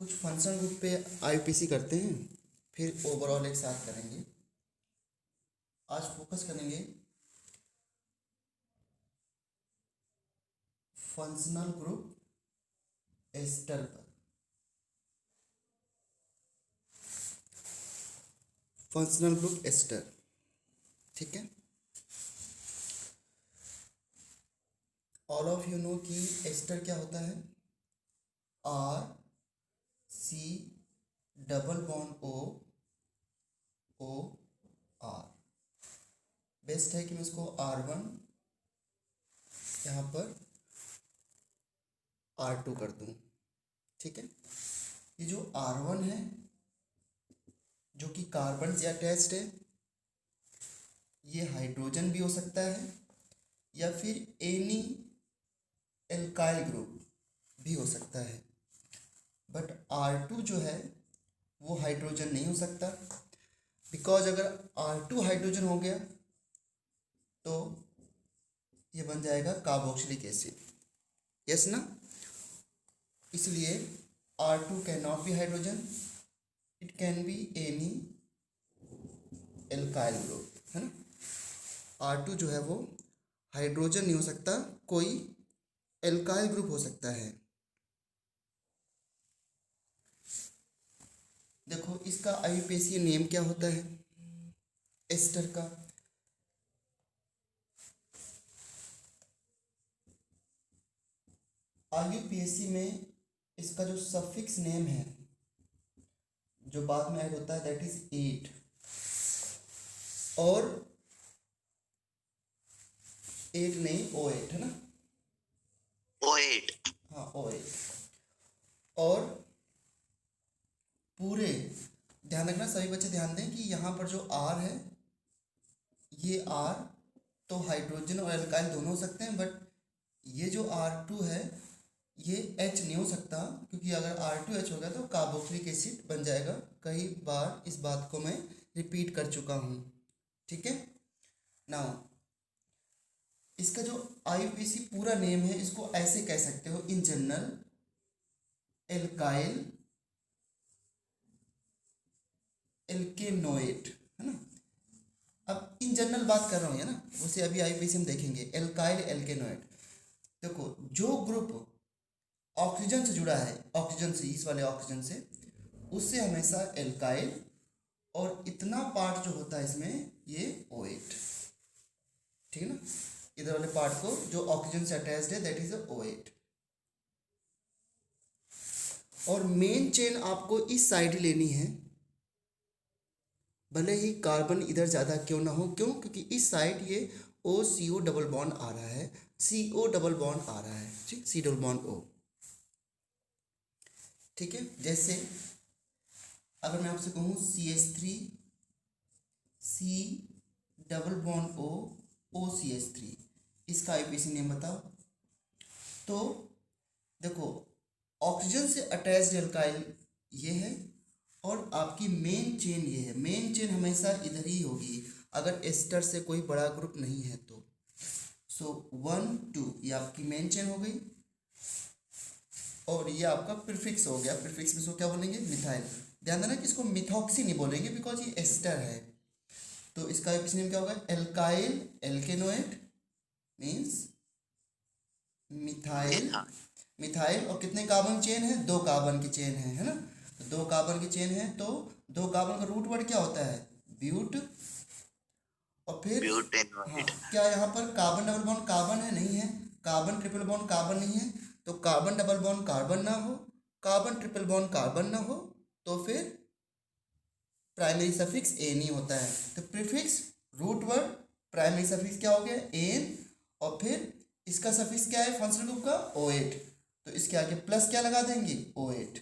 कुछ function group पे IPC करते हैं, फिर ओवरऑल एक साथ करेंगे। आज फोकस करेंगे फंक्शनल ग्रुप एस्टर पर। फंक्शनल ग्रुप एस्टर, ठीक है। ऑल ऑफ यू नो कि एस्टर क्या होता है। R C double bond O O R. Best है कि मैं इसको R1 यहाँ पर R2 कर दूँ, ठीक है। ये जो R1 है जो कि कार्बन से अटैच्ड है, ये हाइड्रोजन भी हो सकता है या फिर एनी एल्काइल ग्रुप भी हो सकता है। बट R2 जो है वो हाइड्रोजन नहीं हो सकता, बिकॉज अगर R2 हाइड्रोजन हो गया तो ये बन जाएगा कार्बोक्सिलिक एसिड, यस ना। इसलिए R2 can not be hydrogen, it can be any alkyl group, है ना। R2 जो है वो हाइड्रोजन नहीं हो सकता, कोई एल्काइल ग्रुप हो सकता है। देखो इसका आईयूपीएसी नेम क्या होता है एस्टर का। आईयूपीएसी में इसका जो सफिक्स नेम है जो बाद में ऐड होता है दैट इज 8 और 8 नहीं O8, है ना। O8। हाँ O8। और पूरे ध्यान रखना, सभी बच्चे ध्यान दें कि यहाँ पर जो R है ये R तो हाइड्रोजन और एल्काइल दोनों हो सकते हैं, बट ये जो R2 है ये H नहीं हो सकता, क्योंकि अगर R2H हो गया तो कार्बोक्सिलिक एसिड बन जाएगा। कई बार इस बात को मैं रिपीट कर चुका हूँ, ठीक है। नाउ इसका जो आईयूपीएसी पूरा नेम है इसको ऐसे कह सकते हो, इन जनरल एल्काइल एल्केनोएट, है ना। अब इन जनरल बात कर रहा हूँ, है ना, उसे अभी आईयूपीएसी हम देखेंगे। एल्काइल एल्केनोएट, देखो जो ग्रुप ऑक्सीजन से जुड़ा है, ऑक्सीजन से, इस वाले ऑक्सीजन से, उससे हमेशा एल्काइल, और इतना पार्ट जो होता है इसमें ये O8, ठीक है ना। इधर वाले पार्ट को जो ऑक्सीजन से अटैच्ड है दैट इज O8। और मेन चेन आपको इस साइड लेनी है, भले ही कार्बन इधर ज़्यादा क्यों ना हो। क्यों? क्योंकि इस साइड ये OCO डबल बॉन्ड आ रहा है, CO डबल बॉन्ड आ रहा है, ठीक, C डबल बॉन्ड O, ठीक है। जैसे अगर मैं आपसे कहूँ CH3 C double bond O OCH3, इसका आईयूपीएसी नेम बताओ। तो देखो ऑक्सीजन से अटैच्ड एल्काइल ये है और आपकी मेन चेन ये है। मेन चेन हमेशा इधर ही होगी अगर एस्टर से कोई बड़ा ग्रुप नहीं है तो। सो 1 2 ये आपकी मेन चेन हो गई और ये आपका प्रीफिक्स हो गया। प्रीफिक्स में इसको क्या बोलेंगे? मिथाइल। ध्यान देना कि इसको मिथॉक्सी नहीं बोलेंगे बिकॉज ये एस्टर है। तो इसका नेम क्या होगा? Alkyl alkanoate means methyl. Methyl और कितने कार्बन चेन है? 2 कार्बन की चेन है ना। तो 2 कार्बन की चेन है तो 2 कार्बन का रूट वर्ड क्या होता है? ब्यूट। और फिर हाँ, ब्यूटेनोइड। क्या यहाँ पर कार्बन डबल बॉन्ड कार्बन है? नहीं है। कार्बन ट्रिपल बॉन्ड कार्बन नहीं है, तो कार्बन डबल बॉन्ड कार्बन ना हो, कार्बन ट्रिपल बॉन्ड कार्बन ना हो, तो फिर प्राइमरी सफिक्स एन ही होता है। तो prefix root word, primary suffix क्या हो गया? एन, और फिर इसका सफिक्स क्या है फंक्शनल ग्रुप का? O8। तो इसके आगे प्लस क्या लगा देंगे? O8।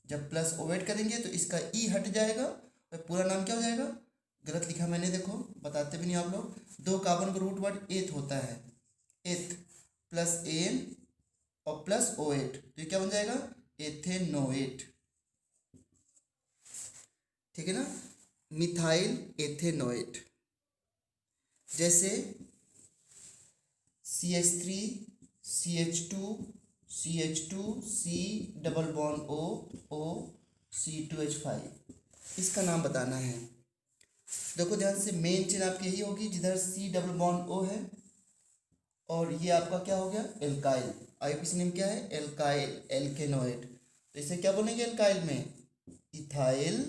जब प्लस O8 करेंगे तो इसका ई हट जाएगा और पूरा नाम क्या हो जाएगा? गलत लिखा मैंने, देखो बताते भी नहीं आप लोग। 2 कार्बन का रूट वर्ड एथ होता है, एथ प्लस एन और प्लस O8, तो ये क्या बन जाएगा? एथेनोएट, ठीक है ना। Methyl ethanoate. जैसे CH3 CH2 CH2 C double bond O O C2H5, इसका नाम बताना है। देखो ध्यान से, मेन चेन आपकी यही होगी जिधर C डबल बॉन्ड O है, और ये आपका क्या हो गया, एल्काइल। आईयूपीएसी नेम क्या है, एल्काइल एल्केनोइड। तो इसे क्या बोलेंगे एल्काइल में, इथाइल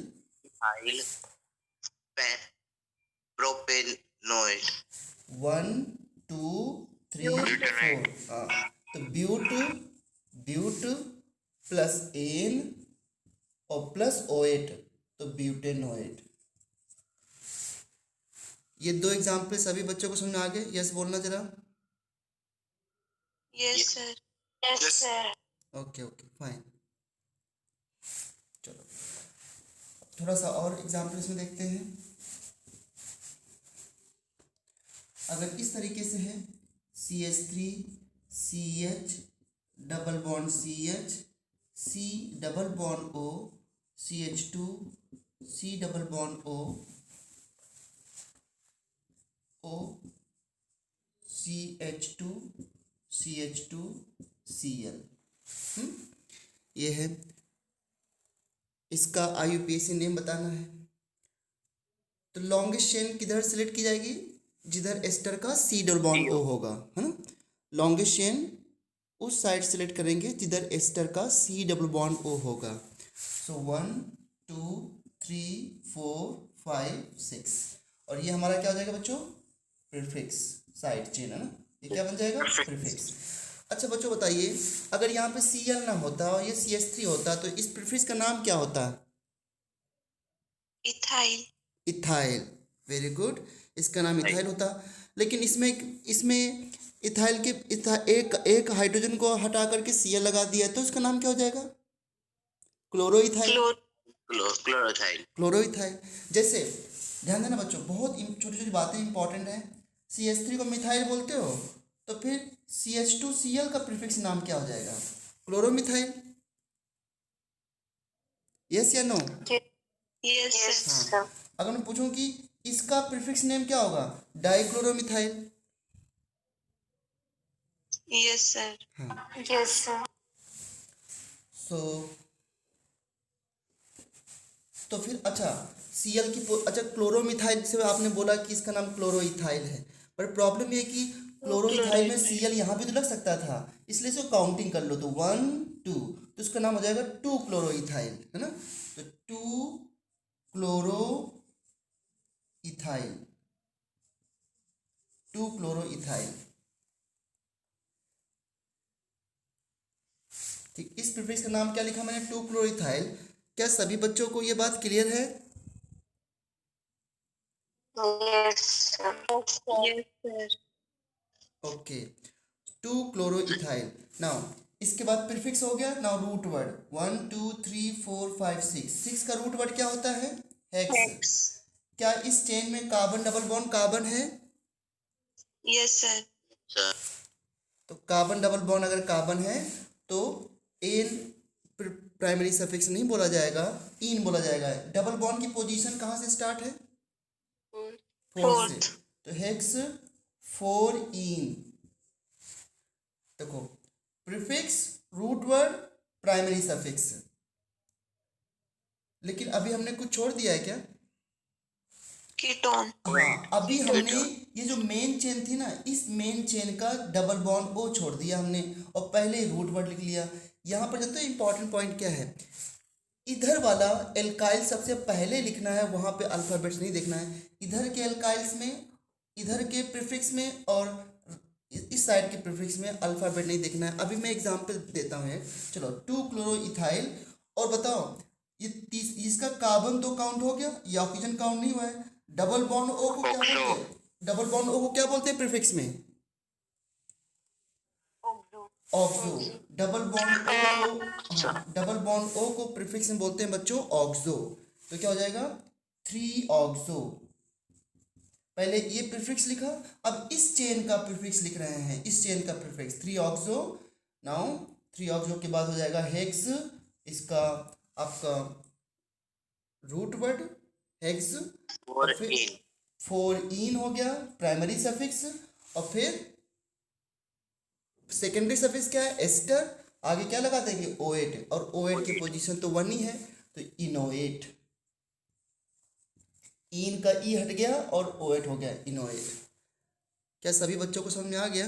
इथाइल प्रोपेनोइड। 1 2 3 4। हाँ, तो ब्यूट ब्यूट प्लस एन और प्लस OH, तो ब्यूटेनोइड। ये दो एग्जाम्पल सभी बच्चों को समझ में आ गए? यस बोलना जरा। Yes sir. Yes sir. Okay okay fine. चलो थोड़ा सा और एग्जाम्पल इसमें देखते हैं। अगर इस तरीके से है, CH3 CH double bond CH C double bond O CH2 C double bond O O CH2 CH2 Cl। ये है, इसका आईयूपीएसी नेम बताना है। तो लॉन्गेस्ट चेन किधर सेलेक्ट की जाएगी, जिधर एस्टर का C डबल बॉन्ड O होगा, है ना। लॉन्गेस्ट चेन उस साइड सेलेक्ट करेंगे जिधर एस्टर का C डबल बॉन्ड O होगा। सो 1 2 3 4 5 6, और ये हमारा क्या हो जाएगा बच्चों, प्रीफिक्स साइड चेन, है ना। ये क्या बन जाएगा, प्रीफिक्स। अच्छा बच्चों बताइए, अगर यहाँ पे Cl ना होता और ये CH3 होता तो इस प्रीफिक्स का नाम क्या होता, इथाइल। इथाइल। वेरी गुड, इसका नाम इथाइल होता। लेकिन इसमें इसमें इथाइल के एक हाइड्रोजन को हटा करके Cl लगा दिया, तो इसका नाम क्या हो जाएगा, क्लोरोइथाइल। क्लोरोथाइल। क्लोरोइथाइल। जैसे ध्यान देना बच्चों, बहुत छोटी छोटी बातें इंपॉर्टेंट हैं। CH3 को मिथाइल बोलते हो, तो फिर CH2Cl का प्रीफिक्स नाम क्या हो जाएगा, क्लोरोमिथाइल। यस या नो। यस हाँ, सर। अगर मैं पूछूं कि इसका प्रीफिक्स नेम क्या होगा, डाइक्लोरोमिथाइल। Yes sir. हाँ, यस सर। सो तो फिर अच्छा, Cl की अच्छा क्लोरोमिथाइल से आपने बोला कि इसका नाम क्लोरोइथाइल है, पर प्रॉब्लम ये कि क्लोरोइथाइल में Cl यहाँ भी तो लग सकता था, इसलिए इसको काउंटिंग कर लो, तो 1 2, तो इसका नाम हो जाएगा 2 क्लोरोइथाइल, है ना। तो 2 क्लोरोइथाइल, 2 क्लोरोइथाइल। ठीक, इस प्रीफिक्स का नाम क्या लिखा मैंने, 2 क्लोरोइथाइल। क्या सभी बच्चों को ये बात क्लियर है? Yes sir. Yes sir. Okay, 2 chloroethyl. Now इसके बाद प्रीफिक्स हो गया। नाउ रूट वर्ड 1 2 3 4 5 6 का रूट वर्ड क्या होता है, हेक्स। क्या इस चेन में कार्बन डबल बॉन्ड कार्बन है? Yes sir. सर तो कार्बन डबल बॉन्ड अगर कार्बन है तो एन प्राइमरी सफिक्स नहीं बोला जाएगा, इन बोला जाएगा। डबल बॉन्ड की पोजीशन कहाँ से स्टार्ट है, 4 से, तो हेक्स 4 इन। देखो, prefix, root word, primary suffix. लेकिन अभी हमने कुछ छोड़ दिया है क्या, कीटोन। हाँ, अभी हमने ये जो मेन चेन थी ना, इस मेन चेन का डबल बॉन्ड ओ छोड़ दिया हमने, और पहले रूट वर्ड लिख लिया। यहाँ पर जानते हो इंपॉर्टेंट पॉइंट क्या है, इधर वाला एल्काइल सबसे पहले लिखना है, वहाँ पे अल्फाबेट्स नहीं देखना है। इधर के एल्काइल्स में, इधर के प्रीफिक्स में और इस साइड के प्रीफिक्स में अल्फाबेट नहीं देखना है। अभी मैं एग्जांपल देता हूँ एक। चलो 2 क्लोरोइथाइल, और बताओ ये इसका कार्बन तो काउंट हो गया, ये ऑक्सीजन काउंट नहीं हुआ है। डबल बॉन्ड ओ को क्या बोलते हैं, डबल बॉन्ड ओ को क्या बोलते हैं प्रीफिक्स में, ऑक्सो। डबल बॉन्ड ओ को, हाँ, डबल बॉन्ड ओ को प्रीफिक्स में बोलते हैं बच्चों ऑक्सो। तो क्या हो जाएगा, 3 ऑक्सो। पहले ये प्रीफिक्स लिखा, अब इस चेन का प्रीफिक्स लिख रहे हैं, इस चेन का प्रीफिक्स 3 ऑक्सो। नाउ 3 ऑक्सो के बाद हो जाएगा हेक्स, इसका आपका रूट वर्ड हेक्स, और फिर 4 इन हो गया प्राइमरी सफिक्स, और फिर सेकेंडरी सफिक्स क्या है, एस्टर, आगे क्या लगा देंगे OH, और OH की पोजीशन तो 1 ही है, तो इनोएट। इन का ई हट गया और OH हो गया इनोएट। क्या सभी बच्चों को समझ में आ गया?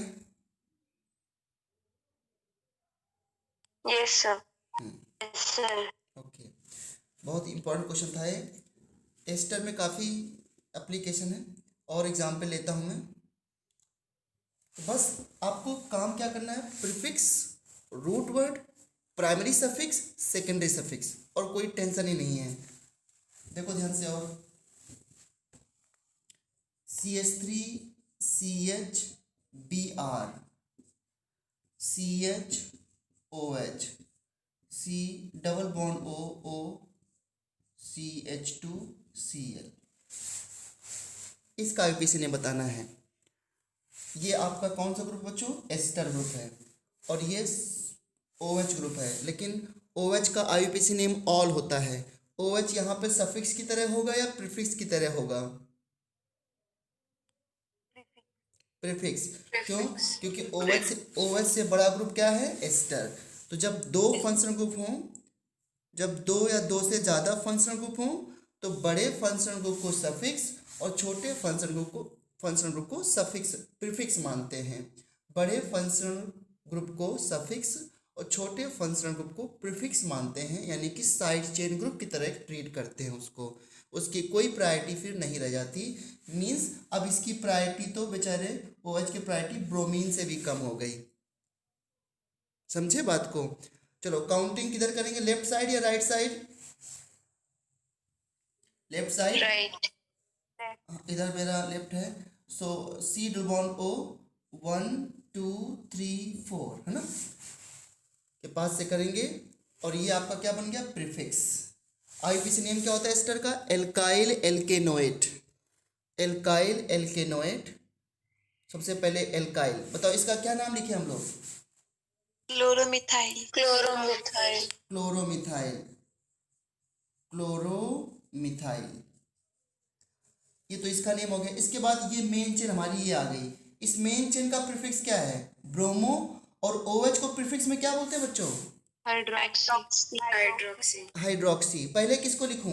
Yes, sir. Yes, sir. Okay, बहुत इंपॉर्टेंट क्वेश्चन था ये। एस्टर में काफ़ी एप्लीकेशन है और एग्जाम्पल लेता हूँ मैं। तो बस आपको काम क्या करना है, prefix, root word, primary suffix, secondary suffix, और कोई टेंशन ही नहीं है। देखो ध्यान से, और CH3 CH Br CH OH C double bond O O CH2 Cl, इसका आईपीसी ने बताना है। ये आपका कौन सा ग्रुप बच्चों, एस्टर ग्रुप है, और ये OH ग्रुप है। लेकिन OH का आईपीसी नेम ऑल होता है। OH यहाँ पे सफिक्स की तरह होगा या प्रीफिक्स की तरह होगा? प्रीफिक्स। क्यों? क्योंकि OH से बड़ा ग्रुप क्या है, एस्टर। तो जब दो फंक्शनल ग्रुप हों, जब दो या दो से ज़्यादा फंक्शनल ग्रुप हों, तो बड़े फंक्शनल ग्रुप को सफिक्स और छोटे फंक्शनल ग्रुप को सफिक्स प्रीफिक्स मानते हैं। बड़े फंक्शनल ग्रुप को सफिक्स और छोटे फंक्शनल ग्रुप को प्रीफिक्स मानते हैं, यानी कि साइड चेन ग्रुप की तरह ट्रीट करते हैं उसको। उसकी कोई प्रायोरिटी फिर नहीं रह जाती। मीन्स अब इसकी प्रायोरिटी तो बेचारे OH की प्रायोरिटी ब्रोमीन से भी कम हो गई। समझे बात को? चलो काउंटिंग किधर करेंगे, लेफ्ट साइड या right side? Left side. Right. इधर मेरा लेफ्ट है। सो C डबल बॉन्ड O 1 2 3 4 है ना, के पास से करेंगे। और ये आपका क्या बन गया, प्रीफिक्स। आईपीसी नेम क्या होता है एस्टर का, एल्काइल एल्केनोएट। Alkyl alkanoate. सबसे पहले एल्काइल, बताओ इसका क्या नाम लिखे हम लोग? Chloromethyl. Chloromethyl. क्लोरोमिथाइल। क्लोरोमिथाइल, ये तो इसका नेम हो गया। इसके बाद ये मेन चेन हमारी ये आ गई। इस मेन चेन का प्रीफिक्स क्या है, ब्रोमो, और OH को प्रीफिक्स में क्या बोलते हैं बच्चों, Hydroxy. Hydroxy. हाइड्रोक्सी। पहले किसको लिखूं,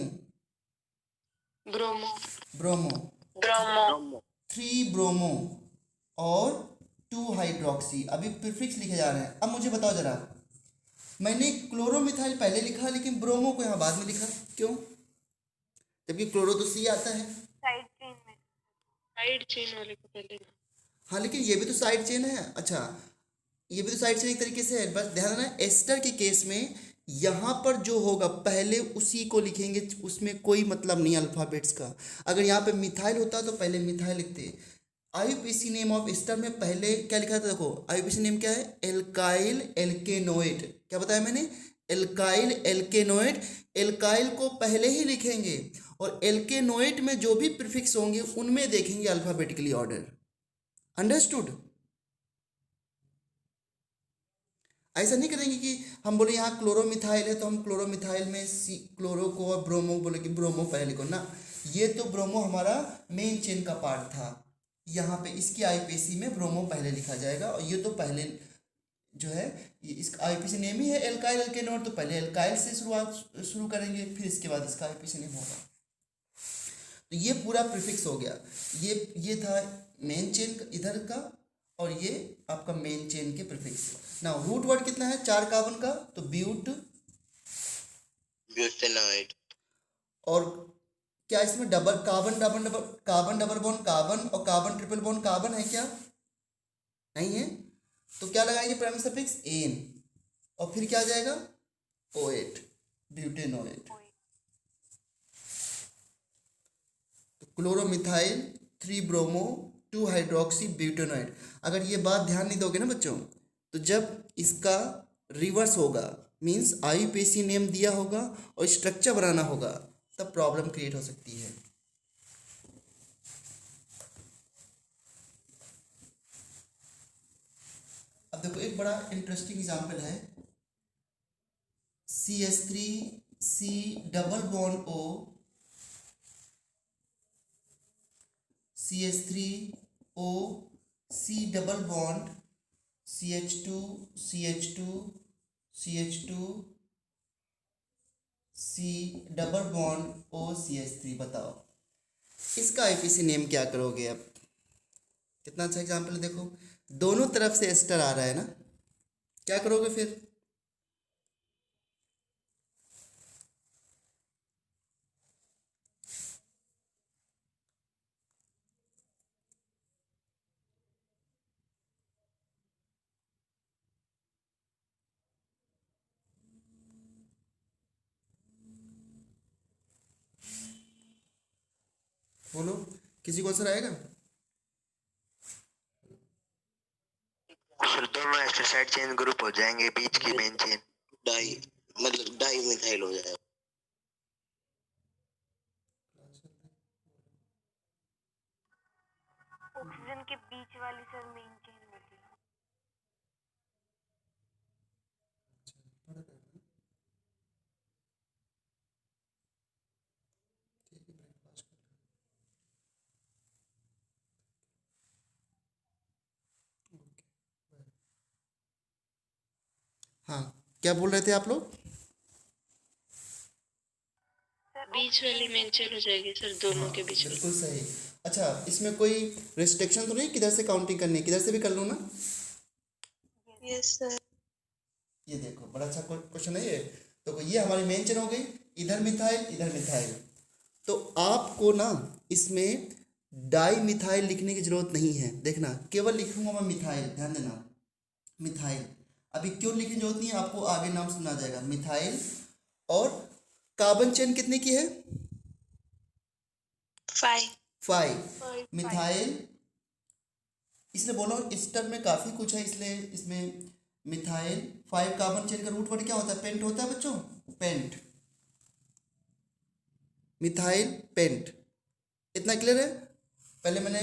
Bromo. Bromo, Bromo. 3 ब्रोमो और 2 हाइड्रोक्सी। अभी प्रीफिक्स लिखे जा रहे हैं। अब मुझे बताओ जरा, मैंने क्लोरोमिथाइल पहले लिखा लेकिन ब्रोमो को यहाँ बाद में लिखा, क्यों? जबकि क्लोरो तो C आता है। साइड चेन में, साइड चेन वाले को पहले। हाँ लेकिन ये भी तो साइड चेन है। अच्छा, ये भी तो साइड चेन एक तरीके से है। बस ध्यान देना, एस्टर के केस में यहाँ पर जो होगा पहले उसी को लिखेंगे, उसमें कोई मतलब नहीं अल्फ़ाबेट्स का। अगर यहाँ पे मिथाइल होता तो पहले मिथाइल लिखते। आईयूपीएसी नेम ऑफ एस्टर में पहले क्या लिखा था, देखो आईयूपीएसी नेम क्या है, एल्काइल एल्केनोएट। क्या बताया मैंने, एल्काइल एल्केनोएट। एल्काइल को पहले ही लिखेंगे और एल्केनोएट में जो भी प्रीफिक्स होंगे उनमें देखेंगे अल्फ़ाबेटिकली ऑर्डर। अंडरस्टूड? ऐसा नहीं करेंगे कि हम बोले यहाँ क्लोरोमिथाइल है तो हम क्लोरोमिथाइल में सी क्लोरो को और ब्रोमो बोले कि ब्रोमो पहले लिखो ना। ये तो ब्रोमो हमारा मेन चेन का पार्ट था। यहाँ पे इसकी आईपीसी में ब्रोमो पहले लिखा जाएगा, और ये तो पहले जो है ये इसका आईपीसी नेम ही है एल्काइल एल्केनोएट, तो पहले एल्काइल से शुरू करेंगे, फिर इसके बाद इसका आईपीसी नेम होगा। तो ये पूरा प्रीफिक्स हो गया। ये था मेन चेन इधर का, और ये आपका मेन चेन के प्रीफिक्स। ना रूट वर्ड कितना है, 4 कार्बन का, तो ब्यूट, ब्यूटेनॉइड, और क्या इसमें डबल डबल बॉन्ड कार्बन और कार्बन ट्रिपल बॉन्ड कार्बन है क्या, नहीं है। तो क्या लगाएंगे प्राइमरी सफिक्स एन, और फिर क्या आ जाएगा OH, ब्यूटेनोएट। तो क्लोरोमिथाइल 3 ब्रोमो 2 हाइड्रोक्सी ब्यूटेनोएट। अगर ये बात ध्यान नहीं दोगे ना बच्चों, तो जब इसका रिवर्स होगा, मीन्स आईयूपीएसी नेम दिया होगा और स्ट्रक्चर बनाना होगा, तब प्रॉब्लम क्रिएट हो सकती है। अब देखो एक बड़ा इंटरेस्टिंग एग्जांपल है, CH3 C double bond O CH3 O C double bond CH2 CH2 CH2 C double bond OCH3। बताओ इसका आईपीसी नेम क्या करोगे अब? कितना अच्छा एग्जाम्पल है, देखो दोनों तरफ से एस्टर आ रहा है ना, क्या करोगे फिर? बोलो, किसी को आंसर आएगा? सर दोनों एस्टर साइड चेन ग्रुप हो जाएंगे, बीच की मेन चेन डाई मतलब डाई मिथाइल हो जाएगा। ऑक्सीजन के बीच वाली सर मेन चेन होती है। हाँ, क्या बोल रहे थे आप लोग? बीच वाली मेन चेन हो जाएगी सर, दोनों हाँ के बीच में। बिल्कुल सही। अच्छा, इसमें कोई रिस्ट्रिक्शन तो नहीं किधर से काउंटिंग करनी है, किधर से भी कर लूँ ना? Yes sir. ये देखो बड़ा अच्छा क्वेश्चन है ये। तो ये हमारी मेन चेन हो गई, इधर मिथाइल इधर मिथाइल। तो आपको ना इसमें डाई मिथाइल लिखने की जरूरत नहीं है, देखना केवल लिखूंगा मैं मिथाइल, ध्यान देना मिथाइल। अभी क्यों लिखने की जरूरत नहीं है, आपको आगे नाम सुना जाएगा मिथाइल। और कार्बन चेन कितने की है? 5 मिथाइल। इसलिए बोलो स्टर में काफ़ी कुछ है, इसलिए इसमें मिथाइल 5 कार्बन चेन का रूट वर्ड क्या होता है? पेंट होता है बच्चों, पेंट, मिथाइल पेंट। इतना क्लियर है? पहले मैंने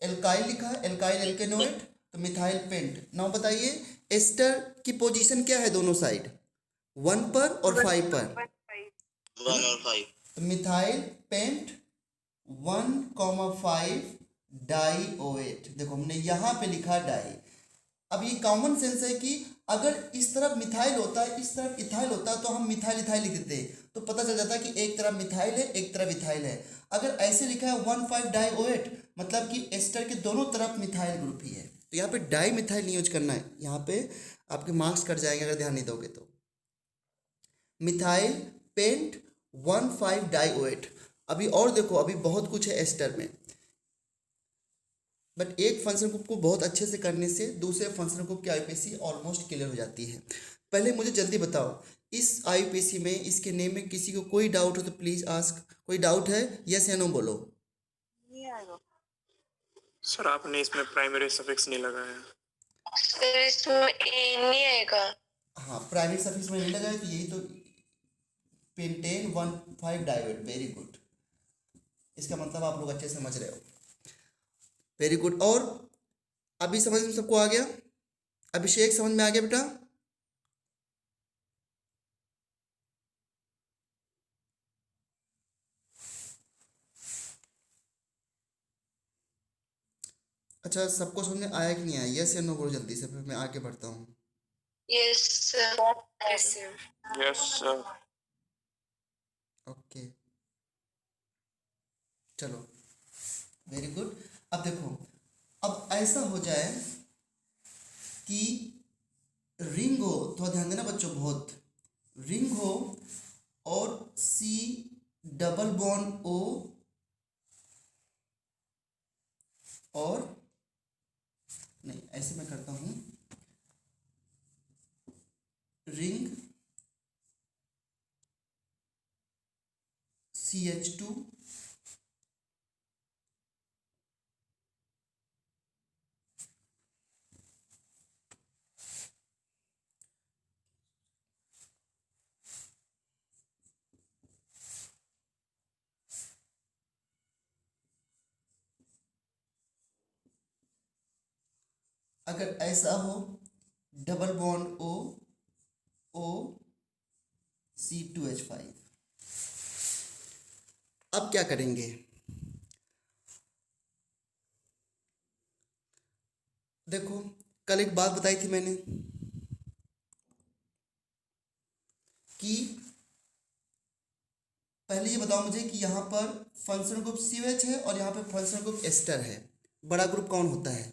एल्काइल लिखा है, एल्काइल एल्केनोएट, तो मिथाइल पेंट। नाउ बताइए एस्टर की पोजीशन क्या है दोनों साइड, 1 पर और 5 पर? 1 और 5। तो मिथाइल पेंट 1,5 डाई OH। देखो हमने यहाँ पे लिखा डाई। अब ये कॉमन सेंस है कि अगर इस तरफ मिथाइल होता है इस तरफ इथाइल होता है तो हम मिथाइल इथाइल लिख देते, तो पता चल जाता है कि एक तरफ मिथाइल है एक तरफ इथाइल है। अगर ऐसे लिखा है 1,5 डाई OH, मतलब कि एस्टर के दोनों तरफ मिथाइल ग्रुप ही है। तो यहाँ पे डाई मिथाइल नहीं यूज करना है, यहाँ पे आपके मार्क्स कट जाएंगे अगर ध्यान नहीं दोगे तो। Methyl pent 1,5 di OH। अभी और देखो, अभी बहुत कुछ है एस्टर में, बट एक फंक्शन ग्रुप को बहुत अच्छे से करने से दूसरे फंक्शन ग्रुप की आईपीसी ऑलमोस्ट क्लियर हो जाती है। पहले मुझे जल्दी बताओ, इस आईपीसी में इसके नेम में किसी को कोई डाउट हो तो प्लीज आस्क। कोई डाउट है? यस या नो बोलो। सर आपने इसमें प्राइमरी सफिक्स नहीं लगाया। सर इसमें ए नहीं आएगा। हाँ, प्राइमरी सफिक्स में नहीं लगाया तो यही तो पेंटेन 1,5 डायोड। वेरी गुड, इसका मतलब आप लोग अच्छे से समझ रहे हो। Very good. और अभी समझ में सबको आ गया? अभिषेक समझ में आ गया बेटा? अच्छा, सबको समझ में आया कि नहीं आया? यस या नो बोलो जल्दी से, फिर मैं आगे बढ़ता हूँ। Yes sir. Yes sir. Okay चलो, वेरी गुड। अब देखो, अब ऐसा हो जाए कि रिंग हो, थोड़ा ध्यान देना बच्चों, बहुत रिंग हो और C डबल बॉन्ड O और नहीं, ऐसे मैं करता हूँ, रिंग CH2 अगर ऐसा हो double bond O O C2H5। अब क्या करेंगे? देखो कल एक बात बताई थी मैंने, कि पहले ये बताओ मुझे कि यहाँ पर फंक्शनल ग्रुप COH है और यहाँ पे फंक्शनल ग्रुप एस्टर है, बड़ा ग्रुप कौन होता है?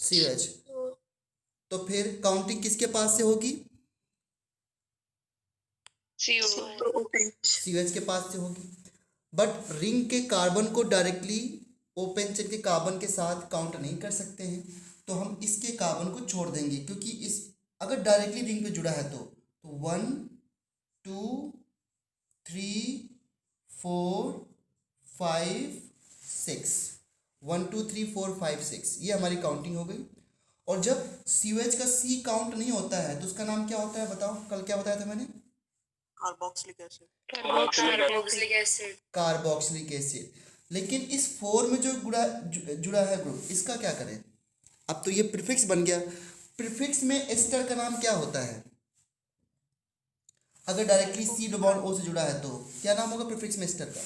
COH। तो फिर काउंटिंग किसके पास से होगी? COH के पास से होगी। बट रिंग के कार्बन को डायरेक्टली ओपन चेन के कार्बन के साथ काउंट नहीं कर सकते हैं, तो हम इसके कार्बन को छोड़ देंगे, क्योंकि इस अगर डायरेक्टली रिंग पे जुड़ा है तो 1 2 3 4 5 6 1 2 3 4 5 6 ये हमारी काउंटिंग हो गई। और जब COH का C काउंट नहीं होता है तो उसका नाम क्या होता है? बताओ, कल क्या बताया था मैंने? Carboxylic acid. Carboxylic acid. लेकिन इस 4 में जो जुड़ा है ग्रुप, इसका क्या करें? अब तो ये प्रीफिक्स बन गया। प्रीफिक्स में एस्टर का नाम क्या होता है? अगर डायरेक्टली C बॉन्ड O से जुड़ा है तो क्या नाम होगा प्रीफिक्स में एस्टर का?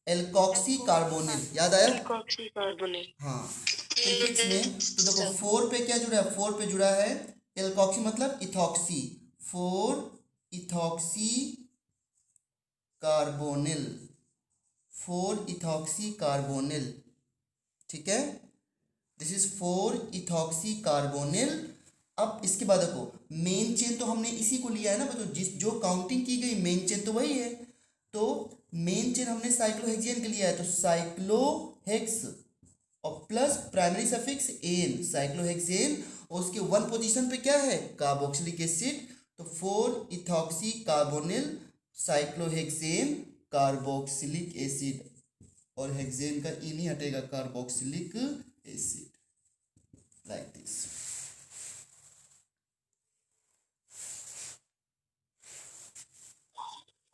Alkoxy carbonyl. याद आया? Alkoxy carbonyl. हाँ, प्रीफिक्स में तो देखो 4 पे क्या जुड़ा है? 4 पे जुड़ा है एल्कोक्सी, मतलब ethoxy, 4 ethoxy carbonyl, 4 ethoxy carbonyl. ठीक है, दिस इज 4 इथॉक्सी कार्बोनिल। अब इसके बाद देखो मेन चेन तो हमने इसी को लिया है ना, तो जो काउंटिंग की गई मेन चेन तो वही है। तो मेन चेन हमने साइक्लोहेक्सेन के लिया है, तो साइक्लोहेक्स और plus primary suffix ane, cyclohexane, और उसके 1 पोजीशन पे क्या है? Carboxylic acid. तो 4 ethoxy carbonyl cyclohexane carboxylic acid, और हेक्सेन का ई नहीं हटेगा, कार्बोक्सिलिक एसिड, लाइक दिस।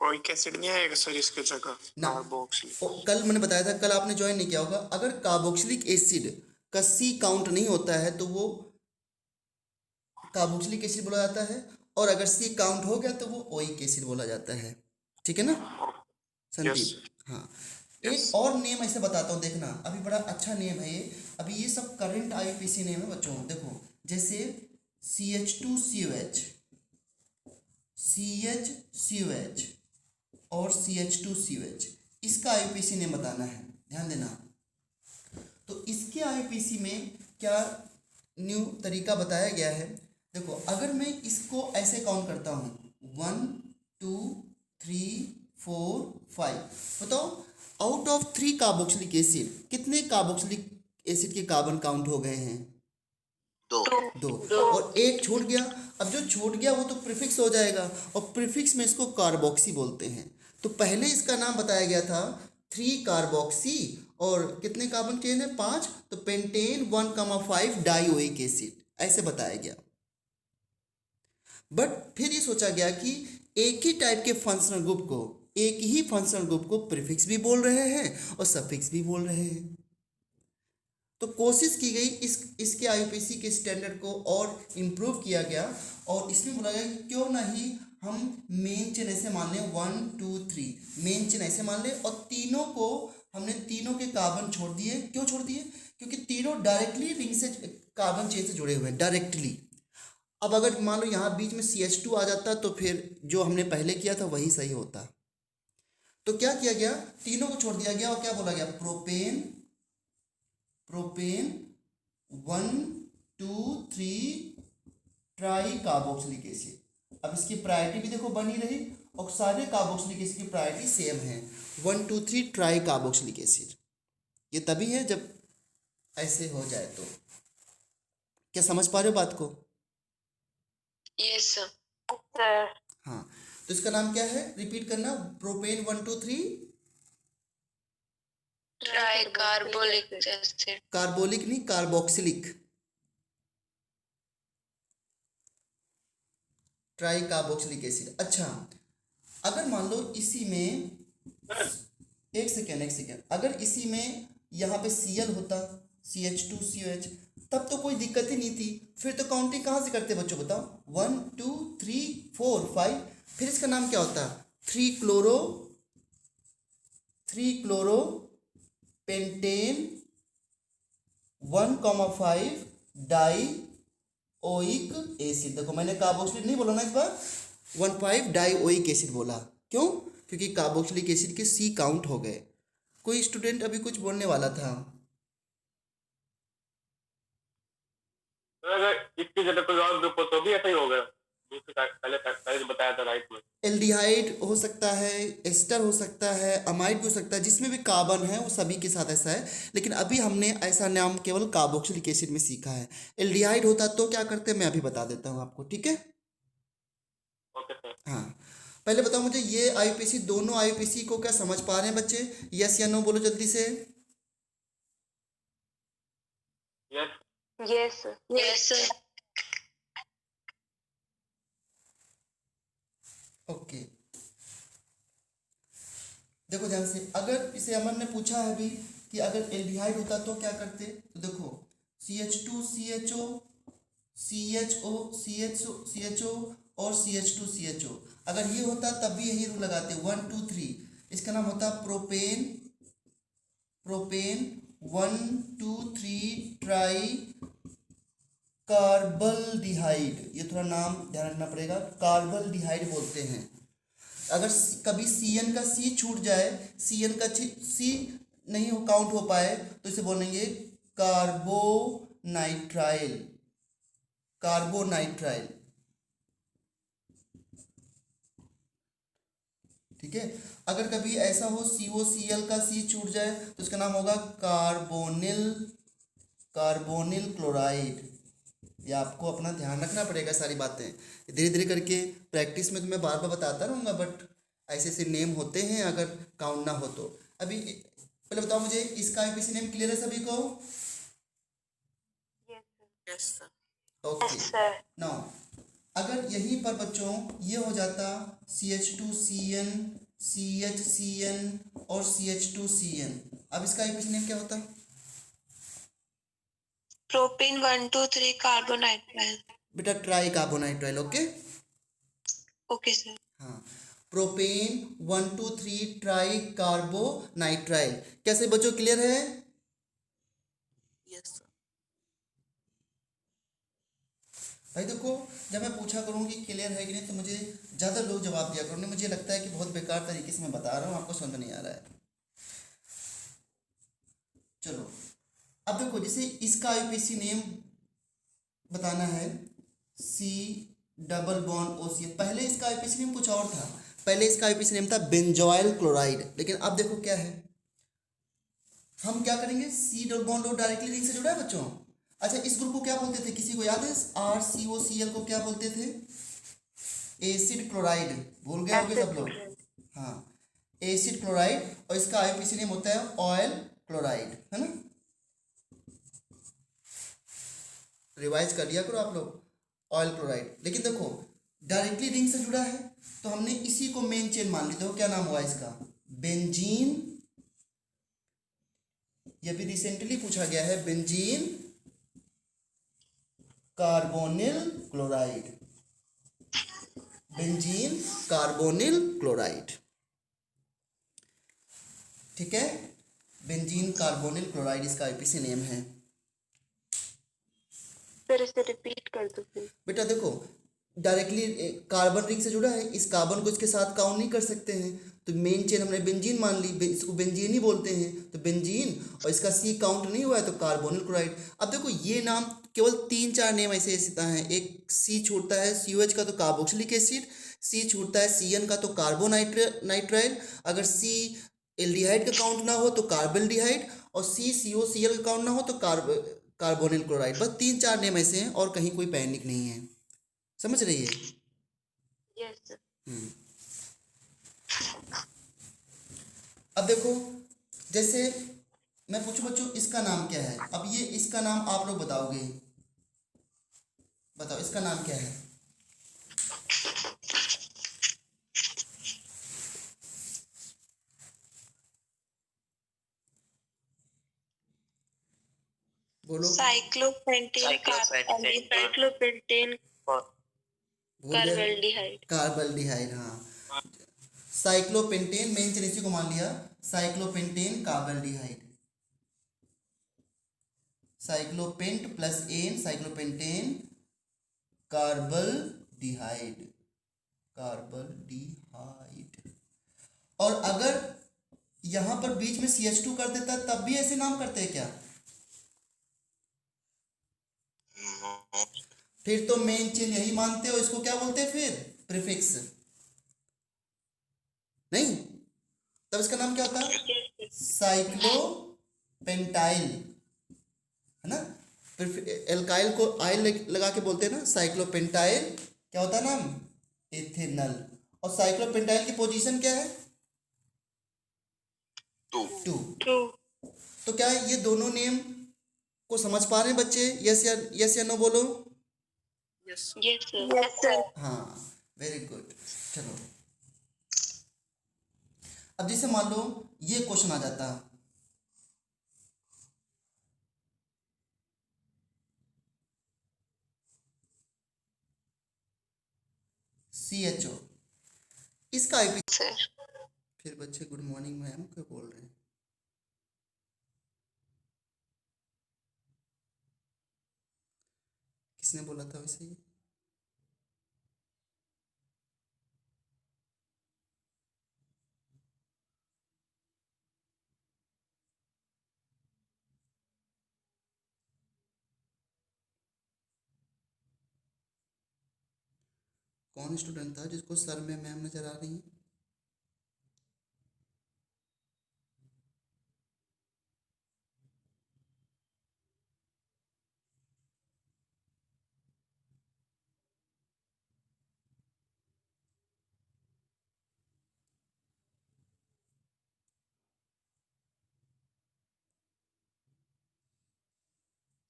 कोई एसिड नहीं आएगा सर इसके जगह? ना। कार्बोक्सिलिक। कल मैंने बताया था, कल आपने ज्वाइन नहीं किया होगा, अगर कार्बोक्सिलिक एसिड का C काउंट नहीं होता है तो वो कार्बोक्सिलिक एसिड बोला जाता है, और अगर C काउंट हो गया तो वो ओइक एसिड बोला जाता है। ठीक है ना संदीप? हाँ, एक और नेम ऐसे बताता हूँ, देखना, अभी बड़ा अच्छा नेम है ये। अभी ये सब करंट IUPAC नेम है बच्चों। देखो जैसे CH2COH, CHCOH और CH2COH, इसका IUPAC नेम बताना है, ध्यान देना। तो इसके IUPAC में क्या न्यू तरीका बताया गया है? देखो अगर मैं इसको ऐसे काउंट करता हूँ 1 2 3 4 5, बताओ आउट ऑफ 3 कार्बोक्सिलिक एसिड कितने कार्बोक्सिलिक एसिड के कार्बन काउंट हो गए हैं? 2। और एक छूट गया। अब जो छूट गया वो तो प्रीफिक्स हो जाएगा, और प्रीफिक्स में इसको कार्बोक्सी बोलते हैं। तो पहले इसका नाम बताया गया था 3 कार्बोक्सी, और कितने कार्बन चेन है? 5, तो पेंटेन 1,5 डाइओइक एसिड, ऐसे बताया गया। बट फिर ये सोचा गया कि एक ही टाइप के फंक्शनल ग्रुप को, एक ही फंक्शनल ग्रुप को प्रीफिक्स भी बोल रहे हैं और सफिक्स भी बोल रहे हैं। तो कोशिश की गई इसके IUPAC के स्टैंडर्ड को और इम्प्रूव किया गया, और इसमें बोला गया कि क्यों नहीं हम मेन चेन ऐसे मान लें 1 2 3, मेन चेन ऐसे मान लें, और तीनों को हमने तीनों के कार्बन छोड़ दिए। क्यों छोड़ दिए? क्योंकि तीनों डायरेक्टली रिंग से कार्बन चेन से जुड़े हुए हैं, डायरेक्टली। अब अगर मान लो यहाँ बीच में CH2 आ जाता तो फिर जो हमने पहले किया था वही सही होता। तो क्या किया गया? तीनों को छोड़ दिया गया, और क्या बोला गया? Propane 1 2 3 try carboxylic acid. अब इसकी प्रायोरिटी भी देखो बनी रही, और सारे कार्बोक्सिलिक एसिड की प्रायोरिटी सेम है, 1 2 3 ट्राई कार्बोक्सिलिक एसिड। ये तभी है जब ऐसे हो जाए। तो क्या समझ पा रहे हो बात को? Yes sir. हाँ, तो इसका नाम क्या है? रिपीट करना, propane 1 2 3 try carbolic acid. Carbolic नहीं, कार्बोक्सिलिक, ट्राई कार्बोक्सिलिक एसिड। अच्छा, अगर मान लो इसी में एक सेकेंड, अगर इसी में यहाँ पे Cl होता, CH2COH, तब तो कोई दिक्कत ही नहीं थी। फिर तो काउंटिंग कहाँ से करते बच्चों बताओ? 1 2 3 4 5, फिर इसका नाम क्या होता? 3 chloro pentane 1,5 die oic acid. देखो मैंने कार्बोक्सिलिक नहीं बोला ना इस बार, 1,5 डाई ओइक एसिड बोला। क्यों? क्योंकि कार्बोक्सिलिक एसिड के C काउंट हो गए। कोई स्टूडेंट अभी कुछ बोलने वाला था? अगर इसकी जगह कोई और ग्रुप हो तो भी ऐसा ही होगा, पहले जो बताया था राइट में। एल्डिहाइड हो सकता है, एस्टर हो सकता है, अमाइड भी हो सकता है, जिसमें भी कार्बन है वो सभी के साथ ऐसा है। लेकिन अभी हमने ऐसा नाम केवल कार्बोक्सिलिक एसिड में सीखा है। एल्डिहाइड होता तो क्या करते मैं अभी बता देता हूँ आपको, ठीक है? Okay sir. हाँ, पहले बताओ मुझे, ये आईयूपीएसी, दोनों आईयूपीएसी को क्या समझ पा रहे हैं बच्चे? यस या नो बोलो जल्दी से। Yes. Yes sir. Yes sir. Okay, देखो ध्यान से, अगर इसे अमन ने पूछा है अभी कि अगर एल्डिहाइड होता तो क्या करते, तो देखो CH2 CHO CHO CHO CHO और CH2 CHO, अगर ये होता तब भी यही रूल लगाते, 1 2 3। इसका नाम होता प्रोपेन, प्रोपेन 1 2 3 ट्राई कार्बल्डिहाइड। ये थोड़ा नाम ध्यान रखना पड़ेगा, कार्बल्डिहाइड बोलते हैं। अगर कभी CN का C छूट जाए, CN का C नहीं हो काउंट हो पाए, तो इसे बोलेंगे कार्बोनाइट्राइल, कार्बोनाइट्राइल। ठीक है? अगर कभी ऐसा हो COCl का C छूट जाए तो इसका नाम होगा कार्बोनिल, कार्बोनिल क्लोराइड। ये आपको अपना ध्यान रखना पड़ेगा सारी बातें, धीरे धीरे करके प्रैक्टिस में तो मैं बार बार बताता रहूँगा, बट ऐसे ऐसे नेम होते हैं अगर काउंट ना हो तो। अभी पहले बताओ मुझे, इसका आईयूपीएसी नेम क्लियर है सभी को? Yes sir. Yes sir. Okay, sir. Now अगर यहीं पर बच्चों ये हो जाता CH2CN CHCN और CH2CN, अब इसका आईयूपीएसी नेम क्या होता? Propane 1 2 3 carbonitrile. बेटा tri carbonitrile. Okay, okay sir. हाँ, प्रोपेन 1 2 3 ट्राई कार्बोनाइट्राइल। कैसे बच्चों, क्लियर है? Yes sir. भाई देखो, जब मैं पूछा करूँ कि क्लियर है कि नहीं, तो मुझे ज़्यादा लोग जवाब दिया करो, नहीं मुझे लगता है कि बहुत बेकार तरीके से मैं बता रहा हूँ, आपको समझ नहीं आ रहा है। चलो अब देखो, जैसे इसका आईयूपीएसी नेम बताना है, C डबल बॉन्ड OCl। पहले इसका आईयूपीएसी नेम कुछ और था, पहले इसका आईयूपीएसी नेम था बेंजोइल क्लोराइड। लेकिन अब देखो क्या है, हम क्या करेंगे, C double bond O directly ring से जुड़ा है बच्चों। अच्छा, इस ग्रुप को क्या बोलते थे, किसी को याद है? RCOCl को क्या बोलते थे? Acid chloride. भूल गए होंगे सब लोग? हाँ, एसिड क्लोराइड। और इसका आईयूपीएसी नेम होता है ऑयल क्लोराइड, है ना? रिवाइज कर लिया करो आप लोग, ऑयल क्लोराइड। लेकिन देखो डायरेक्टली रिंग से जुड़ा है तो हमने इसी को मेन चेन मान ली। देखो क्या नाम हुआ इसका, बेंजीन। ये भी रिसेंटली पूछा गया है, benzene carbonyl chloride, benzene carbonyl chloride. ठीक है, बेंजीन कार्बोनिल क्लोराइड इसका आईयूपीएसी नेम है। सर इसे रिपीट कर दो प्लीज। बेटा देखो, डायरेक्टली कार्बन रिंग से जुड़ा है, इस कार्बन को इसके साथ काउंट नहीं कर सकते हैं, तो मेन चेन हमने बेंजीन मान ली, इसको बेंजीन ही बोलते हैं, तो बेंजीन, और इसका C काउंट नहीं हुआ है तो कार्बोनिल क्लोराइड। अब देखो ये नाम केवल 3-4 नेम ऐसे ऐसे हैं, एक C छूटता है COH का तो कार्बोक्सिलिक एसिड, C छूटता है CN का तो कार्बोनाइट्राइल, अगर C एल्डिहाइड का काउंट ना हो तो कार्बल्डिहाइड, और C COCl का काउंट ना हो तो कार्बोनिल क्लोराइड। बस 3-4 नेम ऐसे हैं और कहीं कोई पैनिक नहीं है, समझ रही है? Yes sir. अब देखो, जैसे मैं पूछूं बच्चों इसका नाम क्या है, अब ये इसका नाम आप लोग बताओगे, बताओ इसका नाम क्या है? बोलो। साइक्लोपेंटेन साइक्लोपेंटेन भूल गए? कार्बल्डिहाइड। कार्बल्डिहाइड, हाँ, साइक्लोपेंटेन, मेन चेन इसी को मान लिया, साइक्लोपेंटेन कार्बल्डिहाइड, साइक्लोपेंट प्लस एन, साइक्लोपेंटेन कार्बल्डिहाइड, कार्बल्डिहाइड। और अगर यहां पर बीच में CH2 कर देता है तब भी ऐसे नाम करते हैं क्या? फिर तो मेन चेन यही मानते हो, इसको क्या बोलते हैं फिर? प्रीफिक्स। नहीं, तब इसका नाम क्या होता है? साइक्लोपेंटाइल, है ना। एल्काइल को आइल लगा के बोलते हैं ना, साइक्लोपेंटाइल क्या होता है नाम? इथेनॉल। और साइक्लोपेंटाइल की पोजीशन क्या है? 2 2। 2 तो क्या ये दोनों नेम को समझ पा रहे हैं बच्चे? यस या नो बोलो। यस यस सर हाँ, वेरी गुड। चलो, अब जैसे मान लो ये क्वेश्चन आ जाता, CHO, इसका आईपी। सर फिर बच्चे गुड मॉर्निंग मैम क्या बोल रहे हैं? किसने बोला था वैसे ये? कौन स्टूडेंट था जिसको सर में मैम नजर आ रही है?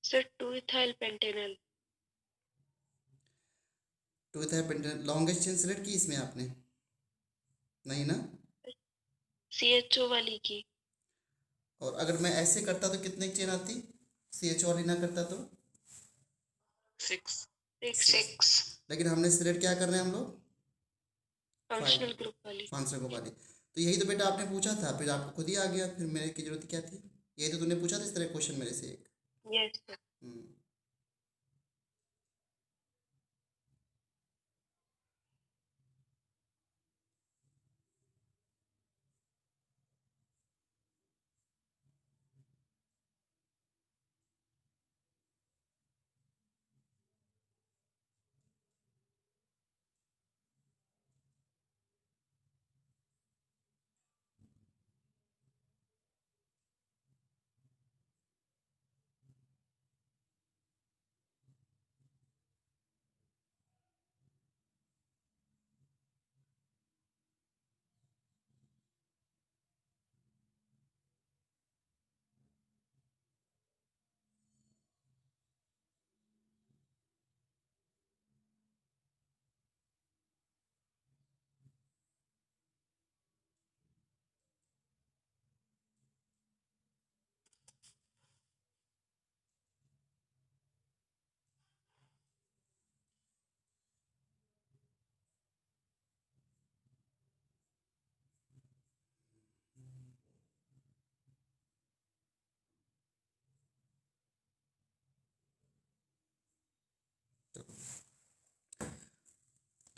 Sir 2 ethyl Pantanal. 2 था पेंटेन, लॉन्गेस्ट चेन सिलेक्ट की इसमें आपने? नहीं ना। CHO वाली की। और अगर मैं ऐसे करता तो कितने चेन आती? CHO वाली ना करता तो? 6 6 लेकिन हमने सिलेक्ट क्या कर रहे हैं हम लोग? फंक्शनल ग्रुप वाली। फंक्शनल ग्रुप वाली। तो यही तो बेटा आपने पूछा था, फिर आपको खुद ही आ गया, फिर मेरे की जरूरत क्या थी? यही तो तूने पूछा था इस तरह क्वेश्चन मेरे से एक। यस सर हम्म।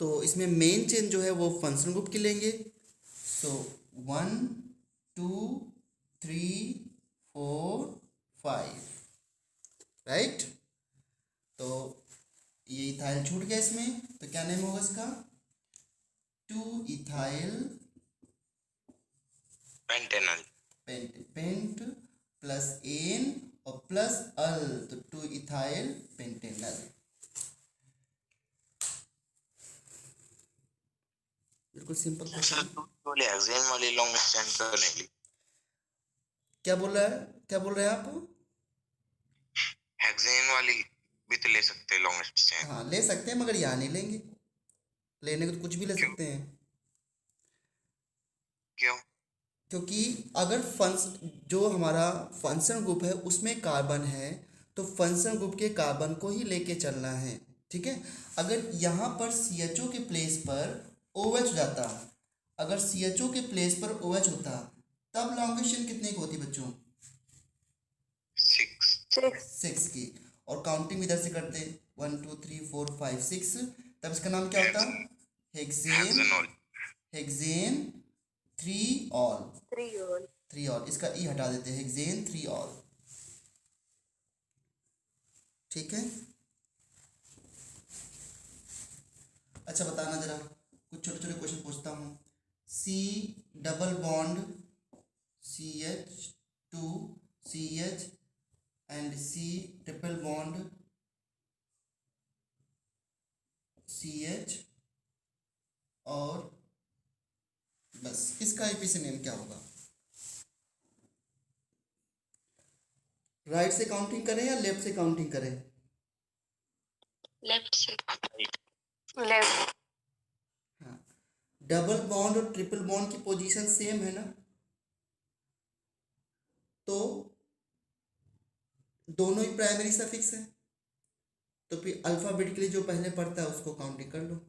तो इसमें मेन चेन जो है वो फंक्शनल ग्रुप की लेंगे। सो 1 2 3 4 5, राइट। तो ये इथाइल छूट गया इसमें, तो क्या नेम होगा इसका? 2 ethyl pentanal pent plus an और प्लस अल, तो 2 इथाइल पेंटेनल। बिल्कुल सिंपल सर क्वेश्चन। तू बोले हेक्सेन वाली लॉन्ग स्टैंड तो नहीं ली। क्या बोल रहा है, क्या बोल रहे हैं आप? हेक्सेन वाली भी तो ले सकते हैं लॉन्ग स्टैंड। हाँ ले सकते हैं, मगर यहाँ नहीं लेंगे। लेने को तो कुछ भी ले क्यों? सकते हैं। क्यों? क्योंकि अगर जो हमारा फंक्शन ग्रुप है उसमें कार्बन है, तो फंक्शन ग्रुप के कार्बन को ही लेके चलना है, ठीक है। अगर यहाँ पर CHO के प्लेस पर OH हो जाता, अगर CHO के प्लेस पर OH होता, तब लॉन्गेस्ट चेन कितने की होती बच्चों? 6 6 की। और काउंटिंग इधर से करते 1 2 3 4 5 6, तब इसका नाम क्या होता? Hexane. Hexanol. Hexane 3 all. 3 all. 3 all, इसका ई हटा देते हैं, हेक्सेन 3 ऑल। ठीक है। अच्छा बताना जरा, कुछ छोटे छोटे क्वेश्चन पूछता हूँ। C double bond CH2 CH and C triple bond CH, और बस इसका एपीसी नेम क्या होगा? राइट से काउंटिंग करें या लेफ्ट से काउंटिंग करें? लेफ्ट से। लेफ्ट। हाँ, डबल बॉन्ड और ट्रिपल बॉन्ड की पोजीशन सेम है ना, तो दोनों ही प्राइमरी सफिक्स है, तो फिर अल्फाबेटिकली जो पहले पढ़ता है उसको काउंटिंग कर लो।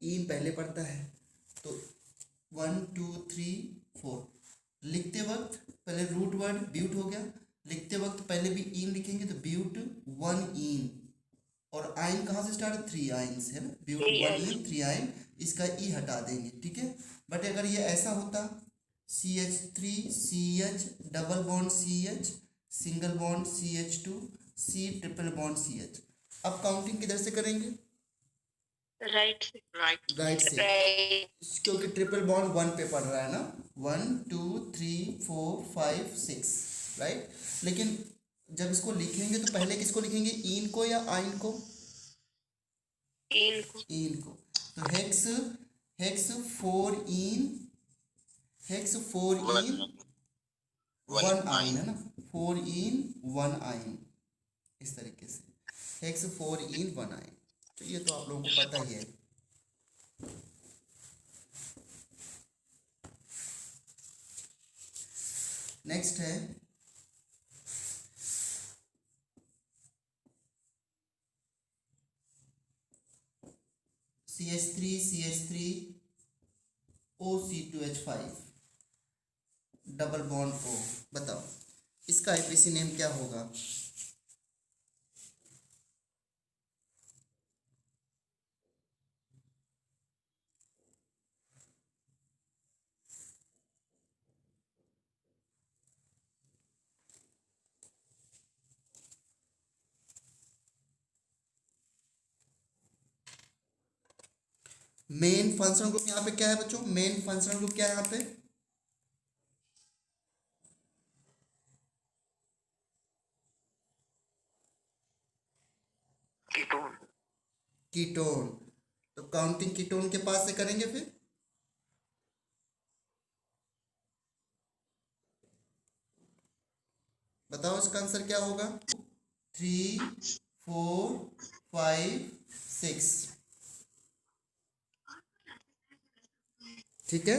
इन पहले पढ़ता है तो 1 2 3 4, लिखते वक्त पहले रूट वर्ड ब्यूट हो गया, लिखते वक्त पहले भी इन लिखेंगे तो ब्यूट 1 इन, और आइन कहाँ से स्टार्ट? 3 आइन्स है ना, ब्यूट 1 इन 3 आइन, इसका ई हटा देंगे। ठीक है। बट अगर ये ऐसा होता CH3 CH double bond CH single bond CH2 C triple bond CH, अब काउंटिंग किधर से करेंगे? राइट से। राइट से, क्योंकि ट्रिपल बॉन्ड 1 पे पड़ रहा है ना, 1 2 3 4 5 6, राइट। लेकिन जब इसको लिखेंगे तो पहले किसको लिखेंगे, इन को या आइन को? इन को। इन को। तो हेक्स हेक्स 4 इन, हेक्स 4 इन 1 आइन है ना, 4 इन 1 आइन, इस तरीके से हेक्स 4 इन 1 आइन। तो ये तो आप लोगों को पता ही है। नेक्स्ट है CH3 OC2H5 double bond O, बताओ इसका एपीसी नेम क्या होगा? मेन फंक्शनल ग्रुप यहाँ पे क्या है बच्चों? मेन फंक्शनल ग्रुप क्या है यहाँ पे? कीटोन। कीटोन। तो काउंटिंग कीटोन के पास से करेंगे फिर। बताओ इसका आंसर क्या होगा? 3 4 5 6। ठीक है।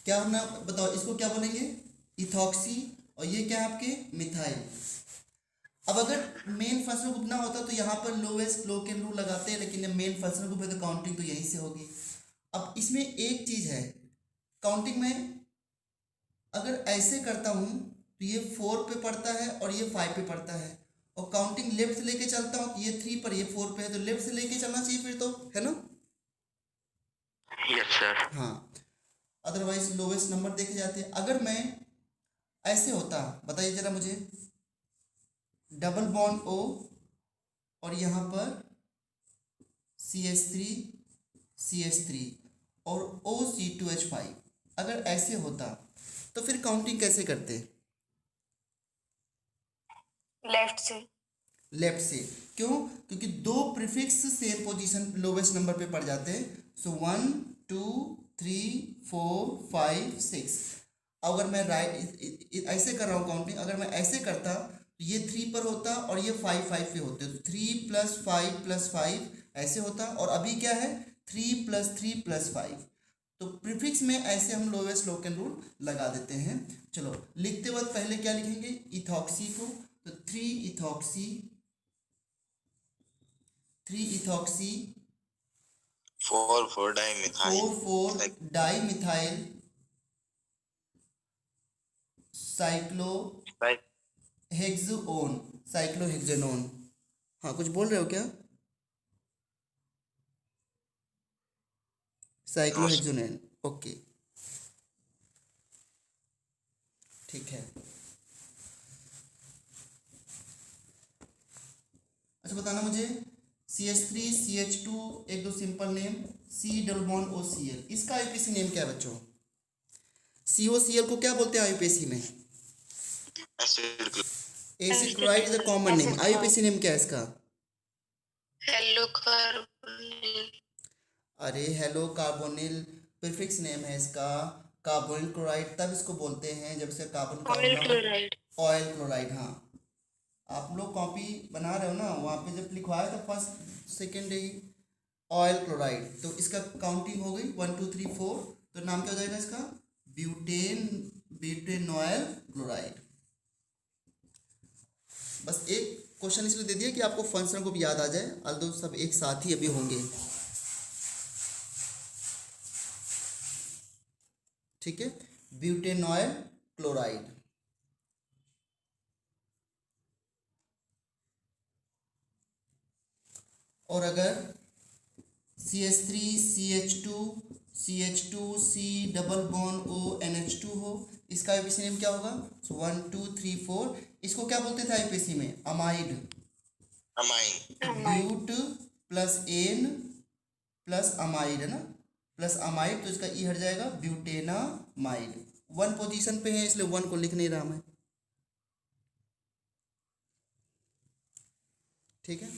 क्या हमने, बताओ इसको क्या बोलेंगे? इथॉक्सी, और ये क्या है आपके? मिथाइल। अब अगर मेन फंक्शनल ग्रुप ना होता तो यहाँ पर लोएस्ट लोकेल रूल लगाते हैं, लेकिन मेन फंक्शनल ग्रुप है तो काउंटिंग तो यहीं से होगी। अब इसमें एक चीज है, काउंटिंग में अगर ऐसे करता हूँ तो ये 4 पे पड़ता है और ये 5 पे पड़ता है, और काउंटिंग लेफ्ट से लेके चलता हूँ तो ये 3 पर ये 4 पे है, तो लेफ्ट से लेके चलना चाहिए फिर तो, है ना? Yes sir. हाँ, अदरवाइज लोवेस्ट नंबर देखे जाते हैं। अगर मैं ऐसे होता, बताइए जरा मुझे, डबल बॉन्ड O और यहाँ पर CH3 और OC2H5, अगर ऐसे होता तो फिर काउंटिंग कैसे करते? लेफ्ट से। लेफ्ट से। क्यों? क्योंकि दो prefix same position lowest number पे पड़ जाते हैं। सो 1 2 3 4 5 6। अगर मैं राइट ऐसे कर रहा हूँ काउंटिंग, अगर मैं ऐसे करता तो ये 3 पर होता और ये 5 5 पे होते, तो 3 + 5 + 5 ऐसे होता, और अभी क्या है 3 + 3 + 5। तो प्रीफिक्स में ऐसे हम लोवेस्ट लोकल रूल लगा देते हैं। चलो लिखते वक्त पहले क्या लिखेंगे? इथॉक्सी को, तो 3 ethoxy 4 dimethyl 4 dimethyl cyclo हेक्सोन cyclohexanone. हाँ कुछ बोल रहे हो क्या? साइक्लोहेक्सेनोन, ओके ठीक है। अच्छा बताना मुझे CH3 CH2 एक दो simple name, C double bond OCl, इसका आईयूपीएसी नेम क्या है बच्चों? COCl को क्या बोलते हैं आईयूपीएसी में? Acid acid chloride is the common name. IUPAC name क्या है इसका? Hello carbonyl. अरे हेलो कार्बोनिल प्रीफिक्स नेम है इसका। कार्बोनिल क्लोराइड तब इसको बोलते हैं जब से carbon oil chloride. Oil chloride. हाँ आप लोग कॉपी बना रहे हो ना, वहाँ पे जब लिखवाया था फर्स्ट सेकेंड ही ऑयल क्लोराइड, तो इसका काउंटिंग हो गई 1 2 3 4, तो नाम क्या हो जाएगा इसका? ब्यूटेनॉयल क्लोराइड। बस एक क्वेश्चन इसलिए दे दिया कि आपको फंक्शन को भी याद आ जाए, अल्दो सब एक साथ ही अभी होंगे। ठीक है, ब्यूटेनॉयल क्लोराइड। और अगर CH3 CH2 CH2 C double bond O NH2 हो, इसका आईयूपीएसी नेम क्या होगा? 1 2 3 4, इसको क्या बोलते थे आईयूपीएसी में? Amide. Amine. But plus an plus amide है ना, प्लस अमाइड, तो इसका ई हट जाएगा ब्यूटेनामाइड। 1 पोजीशन पे है इसलिए 1 को लिख नहीं रहा मैं। ठीक है,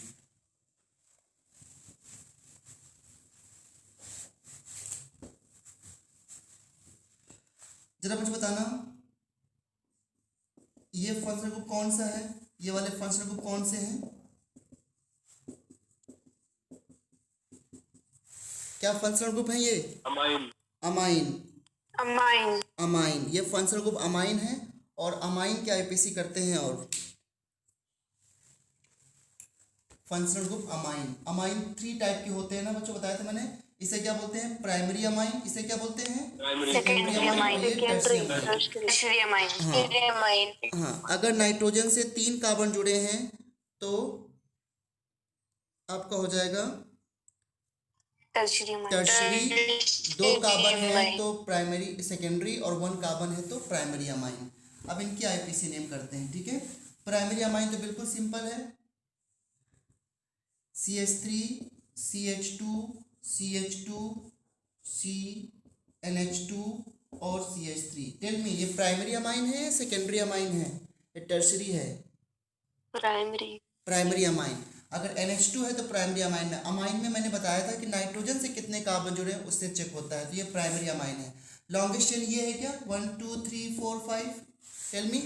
जरा मुझे बताना ये फंक्शनल ग्रुप कौन सा है, ये वाले फंक्शनल ग्रुप कौन से हैं? क्या फंक्शनल ग्रुप है ये? अमाइन। अमाइन। अमाइन। अमाइन, ये फंक्शनल ग्रुप अमाइन है। और अमाइन के आईयूपीएसी करते हैं। और functional group amine, amine 3 type के होते हैं ना बच्चों, बताया था मैंने। इसे क्या बोलते हैं? Primary amine. इसे क्या बोलते हैं? Secondary amine. ये टर्शियरी अमाइन। Tertiary amine. हाँ, अगर नाइट्रोजन से 3 कार्बन जुड़े हैं तो आपका हो जाएगा टर्शियरी अमाइन। टर्शियरी। 2 कार्बन है तो प्राइमरी सेकेंडरी, और 1 कार्बन है तो प्राइमरी अमाइन। अब इनकी आईयूपीएसी नेम करते हैं। ठीक है, प्राइमरी अमाइन तो बिल्कुल सिंपल है, CH3 CH2 CH2 CNH2 और CH3। टेल मी, ये प्राइमरी अमाइन है, सेकेंडरी अमाइन है, ये टर्शियरी है? प्राइमरी। Primary amine. अगर NH2 है तो प्राइमरी अमाइन में। अमाइन में मैंने बताया था कि नाइट्रोजन से कितने कार्बन जुड़े हैं उससे चेक होता है, तो ये प्राइमरी अमाइन है। लॉन्गेस्ट चेन ये है क्या? 1 2 3 4 5, टेल मी।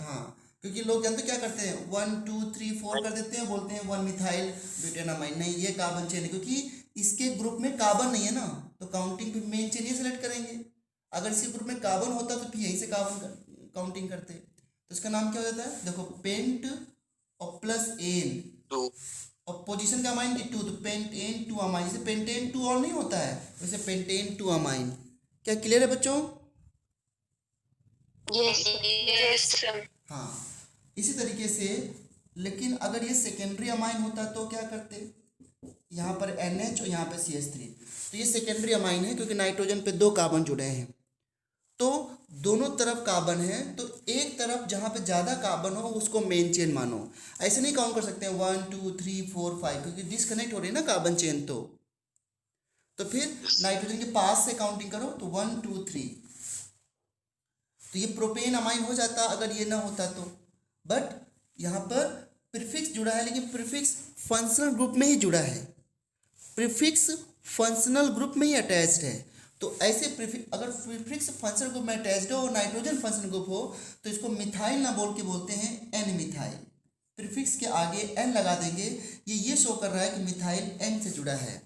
हाँ, क्योंकि लोग जानते क्या करते हैं, 1 2 3 4 कर देते हैं, बोलते हैं 1 मिथाइल ब्यूटेनामाइन। नहीं, ये कार्बन चेन है, क्योंकि इसके ग्रुप में कार्बन नहीं है ना, तो काउंटिंग पे मेन चेन ही सेलेक्ट करेंगे। अगर इसी ग्रुप में कार्बन होता तो फिर यहीं से कार्बन काउंटिंग करते। तो इसका नाम क्या हो जाता है? देखो, पेंट और प्लस एन, और पोजीशन का अमाइन की 2, तो पेंटेन 2 अमाइन। जैसे पेंटेन 2 और नहीं होता है, वैसे पेंटेन 2 अमाइन। क्या क्लियर है बच्चों? यस। हाँ, इसी तरीके से। लेकिन अगर ये सेकेंडरी अमाइन होता तो क्या करते? यहाँ पर NH और यहाँ पे CH3, तो ये सेकेंडरी अमाइन है क्योंकि नाइट्रोजन पे 2 कार्बन जुड़े हैं, तो दोनों तरफ कार्बन है, तो एक तरफ जहाँ पे ज़्यादा कार्बन हो उसको मेन चेन मानो। ऐसे नहीं काउंट कर सकते हैं 1 2 3 4 5, क्योंकि डिस्कनेक्ट हो रही है ना कार्बन चेन। तो फिर नाइट्रोजन के पास से काउंटिंग करो, तो 1 2 3, तो ये प्रोपेन अमाइन हो जाता अगर ये ना होता तो। बट यहाँ पर प्रीफिक्स जुड़ा है, लेकिन प्रीफिक्स फंक्शनल ग्रुप में ही जुड़ा है, प्रीफिक्स फंक्शनल ग्रुप में ही अटैच्ड है। तो ऐसे प्रीफिक्स, अगर प्रीफिक्स फंक्शनल ग्रुप में अटैच्ड हो और नाइट्रोजन फंक्शनल ग्रुप हो, तो इसको मिथाइल ना बोल के बोलते हैं N मिथाइल। प्रीफिक्स के आगे N लगा देंगे, ये शो कर रहा है कि मिथाइल N से जुड़ा है,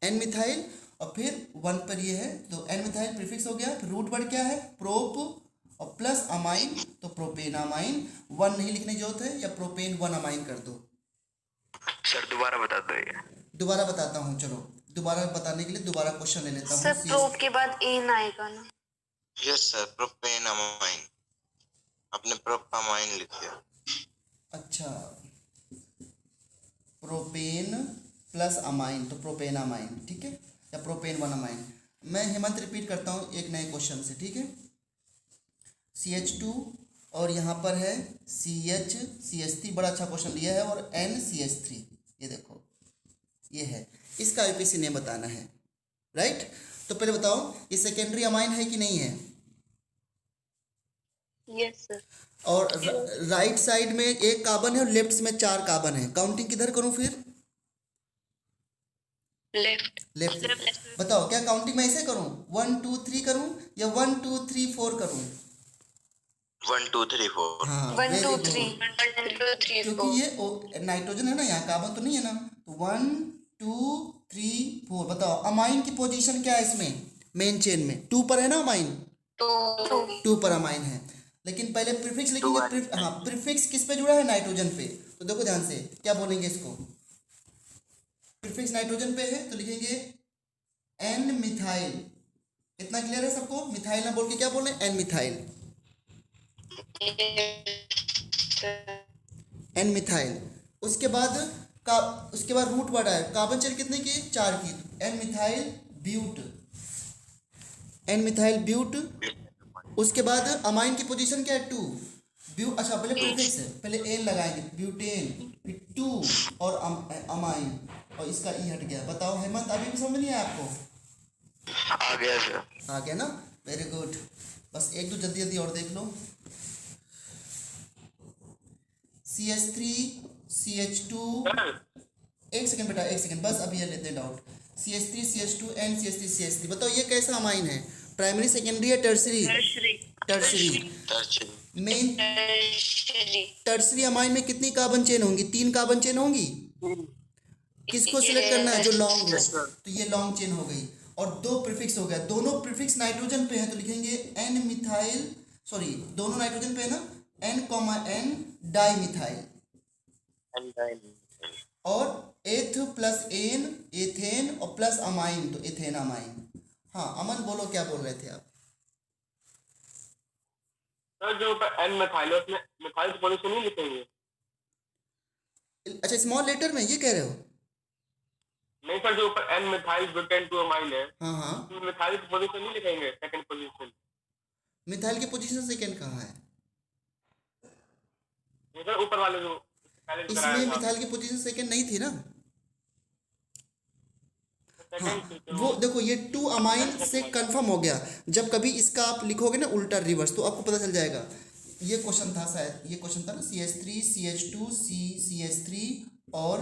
N मिथाइल, और फिर 1 पर ये है, तो N मिथाइल प्रीफिक्स हो गया। फिर रूट वर्ड क्या है? प्रोप, और प्लस अमाइन, तो प्रोपेन अमाइन। 1 नहीं लिखने की जरूरत है, या प्रोपेन 1 अमाइन कर दो। सर दोबारा बता दो ये। दोबारा बताता हूँ, चलो दोबारा बताने के लिए दोबारा क्वेश्चन ले लेता हूँ। सर प्रोप के बाद एन आएगा ना? Yes sir, propane amine. आपने प्रोपामाइन लिख दिया। अच्छा, प्रोपेन प्लस अमाइन तो प्रोपेनामाइन, ठीक है, या प्रोपेन वन अमाइन। मैं हेमंत रिपीट करता हूँ एक नए क्वेश्चन से, ठीक है। CH2 और यहाँ पर है CH3, बड़ा अच्छा क्वेश्चन लिया है, और NCH3, ये देखो ये है। इसका IUPAC नेम बताना है, राइट। तो पहले बताओ ये सेकेंडरी अमाइन है कि नहीं है। Yes sir. और राइट साइड में एक कार्बन है और लेफ्ट में 4 कार्बन है। काउंटिंग किधर करूं फिर? लेफ्ट। बताओ क्या काउंटिंग मैं ऐसे करूं, 1 2 3 करूं या 1 2 3 4 करूं? 1 2 3 4। हाँ, 1 2 very 3 good। 1 2 3 क्योंकि 4। ये नाइट्रोजन है ना, यहाँ कार्बन तो नहीं है ना। तो 1 2 3 4। बताओ अमाइन की पोजीशन क्या है इसमें, मेन चेन में 2 पर है ना अमाइन, 2 पर अमाइन है। लेकिन पहले प्रीफिक्स लिखेंगे। हाँ, प्रीफिक्स किस पे जुड़ा है, नाइट्रोजन पे। तो देखो ध्यान से क्या बोलेंगे इसको, प्रीफिक्स नाइट्रोजन पे है तो लिखेंगे एन मिथाइल। इतना क्लियर है सबको? मिथाइल ना बोल के क्या बोल रहे हैं, एन मिथाइल, एन मिथाइल। उसके बाद रूट वर्ड आया, कार्बन चेन कितने की, 4 की, N methyl but, N methyl but. उसके बाद अमाइन की पोजीशन क्या है, 2 ब्यू। अच्छा पहले प्रीफिक्स है, पहले एन लगाएंगे, ब्यूटेन, फिर 2 और अमाइन, और इसका ई हट गया। बताओ हेमंत, अभी भी समझ नहीं आया आपको? आ गया सर। आ गया ना, वेरी गुड। बस एक दो जल्दी जल्दी और देख लो। CH3 CH2, एक सेकंड बेटा, एक सेकंड बस, अभी ये लेते हैं doubt. CH3 CH2 and CH3 CH3। बताओ ये कैसा अमाइन है, प्राइमरी सेकेंडरी या tertiary? Tertiary. Main tertiary amine में कितनी कार्बन चेन होंगी, 3 कार्बन चेन होंगी। किसको सिलेक्ट करना है, जो लॉन्ग हो। तो ये लॉन्ग चेन हो गई, और 2 प्रीफिक्स हो गया। दोनों प्रीफिक्स नाइट्रोजन पे है तो लिखेंगे एन मिथाइल, सॉरी दोनों नाइट्रोजन पे है ना, N, डाई मिथाइल। और एथ प्लस एन, एथेन, और प्लस अमाइन तो एथेन अमाइन। हाँ अमन बोलो क्या बोल रहे थे आप? सर जो ऊपर एन मिथाइल है उसमें मिथाइल की पोजीशन नहीं लिखेंगे? अच्छा स्मॉल लेटर में ये कह रहे हो? नहीं सर, जो ऊपर एन मिथाइल ब्यूटेन 2 अमाइन है, हाँ हाँ, तो मिथाइल की पोजीशन नहीं लिखेंगे, सेकंड पोजीशन। मिथाइल की पोजीशन सेकेंड कहाँ है? नहीं सर, ऊपर वाले जो पहले कराया इसमें था मिथाइल की पोजीशन सेकेंड नहीं थी ना। हाँ सेकंड। वो देखो ये 2 अमाइन से कंफर्म हो गया। जब कभी इसका आप लिखोगे ना उल्टा रिवर्स तो आपको पता चल जाएगा। ये क्वेश्चन था शायद, ये क्वेश्चन था ना, CH3 CH2 CH3 और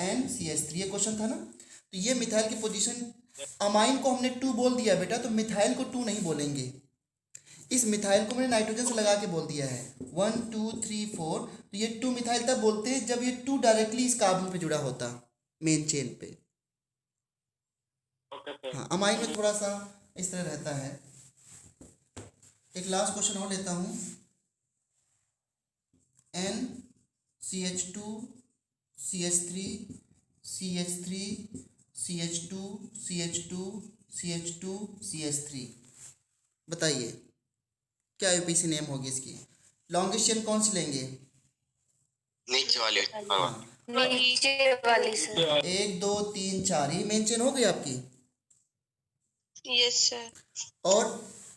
NCH3, ये क्वेश्चन था ना। तो ये मिथाइल की पोजीशन, अमाइन को हमने 2 बोल दिया बेटा, तो मिथाइल को 2 नहीं बोलेंगे। इस मिथाइल को मैंने नाइट्रोजन से लगा के बोल दिया है 1 2 3 4। तो ये 2 मिथाइल तब बोलते हैं जब ये 2 डायरेक्टली इस कार्बन पे जुड़ा होता, मेन चेन पे। हाँ अमाइन में थोड़ा सा इस तरह रहता है। एक लास्ट क्वेश्चन और लेता हूँ। N CH2 CH3 CH3 CH2 CH2 CH2 CH3। बताइए क्या यूपीसी नेम होगी इसकी? लॉन्गेस्ट चेन कौन सी लेंगे? नीचे वाले। नीचे वाली सर। 1 2 3 4, ये मेन चेन हो गई आपकी। Yes sir. और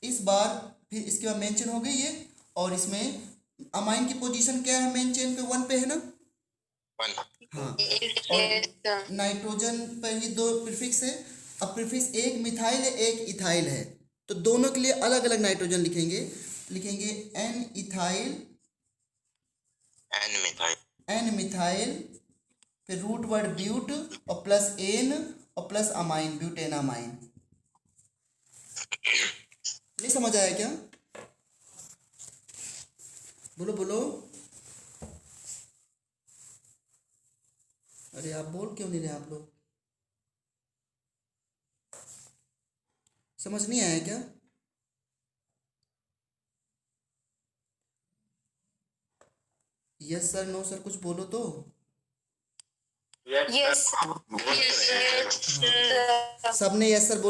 इस बार फिर इसके बाद मेन चेन हो गई ये, और इसमें अमाइन की पोजीशन क्या है, मेन चेन पे 1 पे है ना। 1। हाँ, और नाइट्रोजन पर ही 2 प्रीफिक्स है। अब प्रीफिक्स एक मिथाइल है एक इथाइल है, तो दोनों के लिए अलग अलग नाइट्रोजन लिखेंगे एन इथाइल, एन मिथाइल, फिर रूट वर्ड ब्यूट, और प्लस एन, और प्लस अमाइन, ब्यूटेन अमाइन। नहीं समझ आया क्या? बोलो बोलो। अरे आप बोल क्यों नहीं रहे आप लोग? समझ नहीं आया क्या? यस सर, नो सर, कुछ बोलो तो। Yes Yes, sir. सबने यस सर बोल